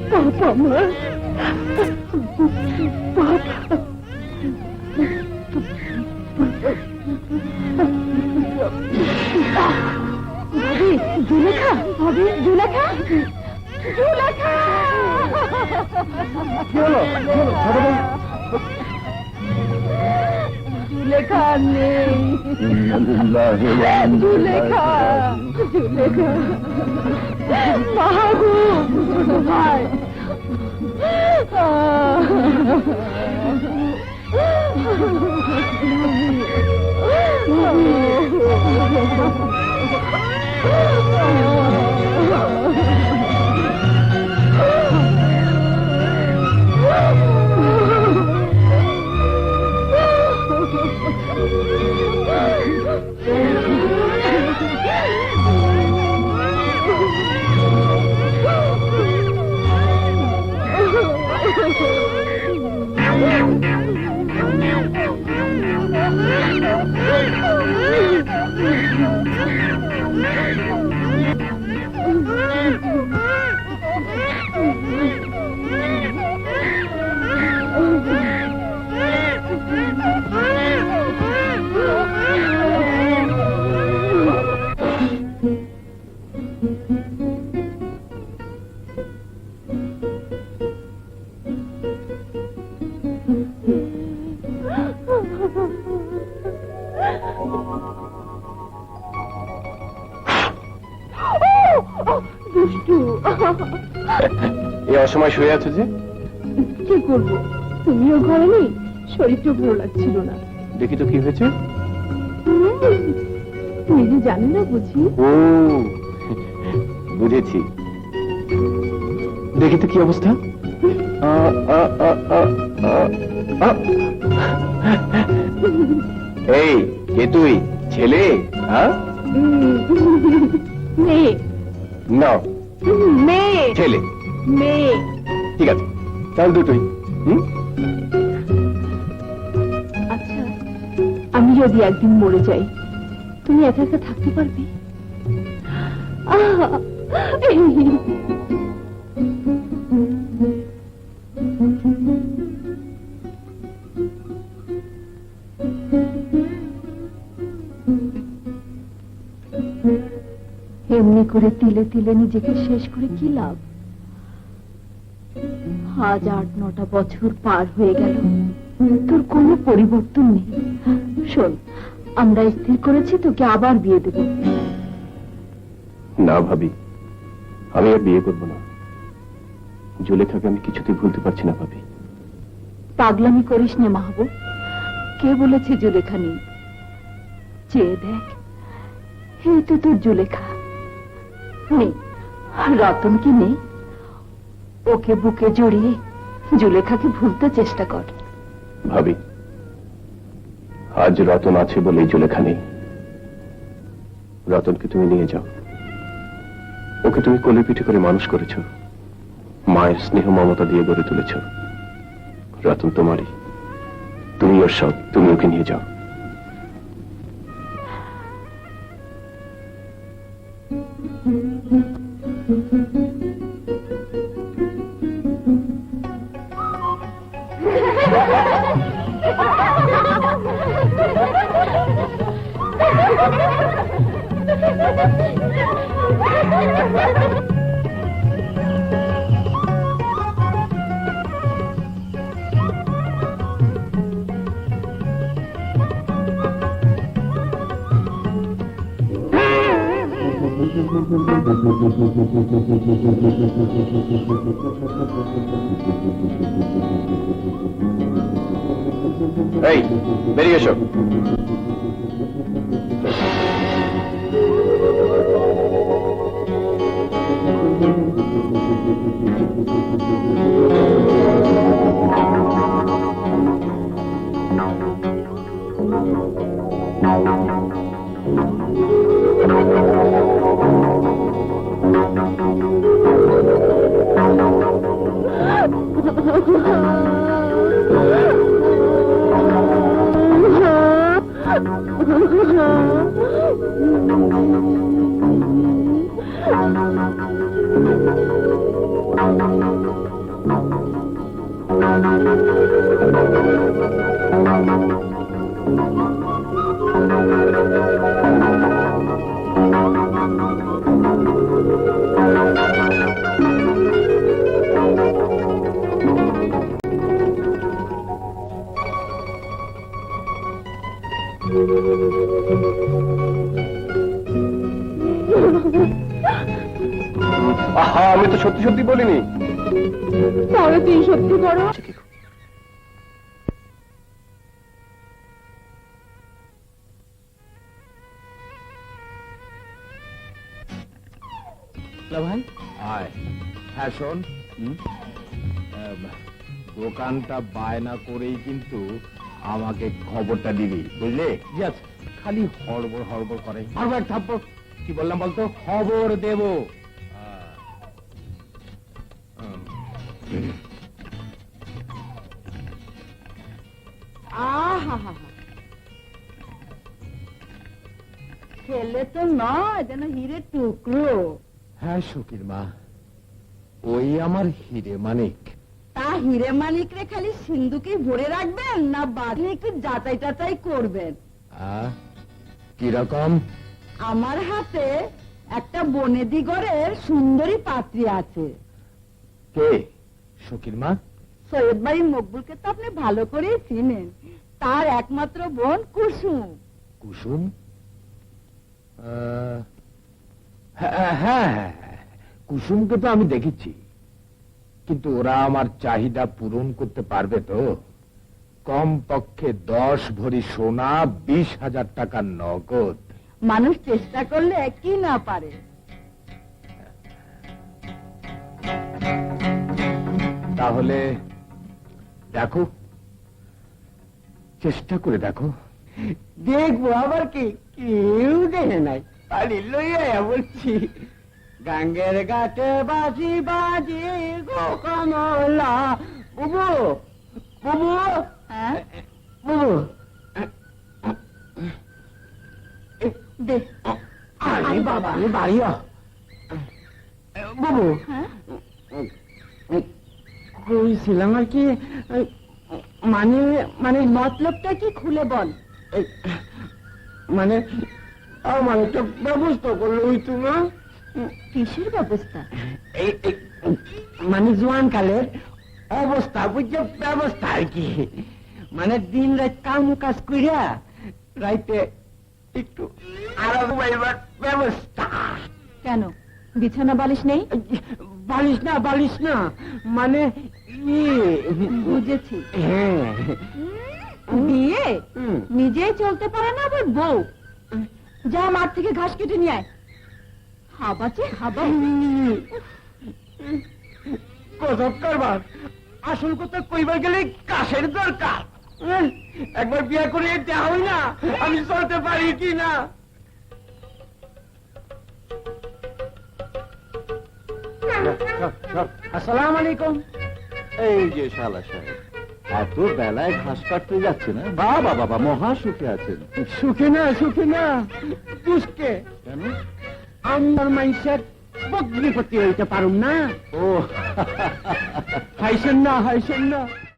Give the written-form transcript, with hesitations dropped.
পাপা মা, ভাবি জুলেখা, ভাবি জুলেখা, জুলেখা, জুলেখা নেই, জুলেখা, জুলেখা, মাহবুব ভাই, এই অসময় শুয়ে আছো যে? কি করবো, তুমিও ঘরে নেই, শরীরটা ভালো লাগছিল না। দেখি তো কি হয়েছে। তুই যে জানি না বুঝি। ও বুঝেছি, দেখি তো কি অবস্থা। এই কে তুই, ছেলে? হ্যাঁ, মেয়ে। না মেয়ে। ছেলে। মেয়ে। ঠিক আছে, তাহলে দুটোই। আচ্ছা, আমি যদি একদিন মরে যাই, তুমি একা একা থাকতে পারবে? এমনি করে তিলে তিলে নিজেকে শেষ করে কি লাভ? আজ ৮-৯টা বছর পার হয়ে গেল, তোর কোনো পরিবর্তন নেই। শোন, আমরা স্থির করেছি তোকে আবার বিয়ে দেব। না ভাবি, আমি আর বিয়ে করবো না। জুলেখাকে আমি কিছুতেই ভুলতে পারছি না ভাবি। পাগলামি করিস না মাহবুব, কে বলেছে জুলেখা নেই? চেয়ে দেখ, এই তো তোর জুলেখা নেই। রতন কি নেই? ওকে বুকে জড়িয়ে জুলেখাকে ভুলতে চেষ্টা কর। ভাবি, আজ রতন আছে বলেই জুলেখা নেই। রতনকে তুমি নিয়ে যাও, ওকে তুমি কোলে পিঠে করে মানুষ করেছ, মায়ের স্নেহ মমতা দিয়ে গড়ে তুলেছ। রতন তোমারই, তুমি ওর সব, তুমি ওকে নিয়ে যাও। এই বেরিয়ে এসো। আহা, আমি তো সত্যি সত্যি বলিনি। তাহলে তুই সত্যি করো। ভাই আয়। হ্যাঁ শোন, দোকানটা বায়না করেই কিন্তু আমাকে খবরটা দিবি, বুঝলে? আচ্ছা, খালি হড়বড় হড়বড় করে। মারবো এক থাপ্পড়। কি বললাম বলতো? খবর দেব। ছেলে তো নয়, যেন হিরে টুকরো। হ্যাঁ সুখীর মা, ওই আমার হিরে মানিক। তা হিরে মানিক রে খালি সিন্ধুকে ভরে রাখবেন, না বাড়ি একটু যাচাই টাচাই করবেন? কিরকম? আমার হাতে একটা বনেদিগরের সুন্দরী পাত্রী আছে। কে সুখীর মা? সৈয়দ বাড়ির মকবুলকে তো আপনি ভালো করেই চিনেন। তার একমাত্র বোন কুসুম। কুসুম? হ্যাঁ হ্যাঁ, কুসুমকে তো আমি দেখেছি, কিন্তু ওরা আমার চাহিদা পূরণ করতে পারবে তো? কম পক্ষে 10 ভরি সোনা, 20,000 টাকা নগদ। মানুষ চেষ্টা করলে কি না পারে। তাহলে দেখো, চেষ্টা করে দেখো। দেখবো আবার কি, কেউ দেখে নাই, বাড়ি লইয়া বলছি। গাঙ্গের ঘাটে বাজি বাজি গো কমলা। বুবু, বুবু, হ্যাঁ বুবু, দে। আরে বাবা, বাড়িও বুবু। হ্যাঁ কইছিলাম আর কি, মানে মানে মতলবটা কি খুলে বল। মানে আমার একটা ব্যবস্থা করলে হইতো না? কিসের ব্যবস্থা? মানে জোয়ান কালের অবস্থা বুঝছে, ব্যবস্থা আর কি। মানে দিন রাত কাম কাজ করিয়া রাইতে একটু আরাম পাইবার ব্যবস্থা। কেন, বিছানা বালিশ নেই? বালিশ না, বালিশ না, মানে বুঝেছি। হ্যাঁ, বিয়ে হুম। নিজেই চলতে পারে না, আবার বউ। যা মাঠ থেকে ঘাস কেটে নিয়ে আয়। হাবাচে হাবা। গজব কারবার। আসল কথা কইবার গেলে কাশের দরকার। একবার বিয়ে করে দেওয়া হয় না, আমি চলতে পারি কি না। আসসালামু আলাইকুম। এই যে শালা সাহেব, এত বেলায় ঘাস কাটতে যাচ্ছে না? বাবা বাবা, মহা সুখে আছেন। সুখে না, সুখে না, দুষ্কে। কেন? আমার মাইসের বগ্নিপতি হইতে পারুম না। ও হাইছেন না, হাইছেন না।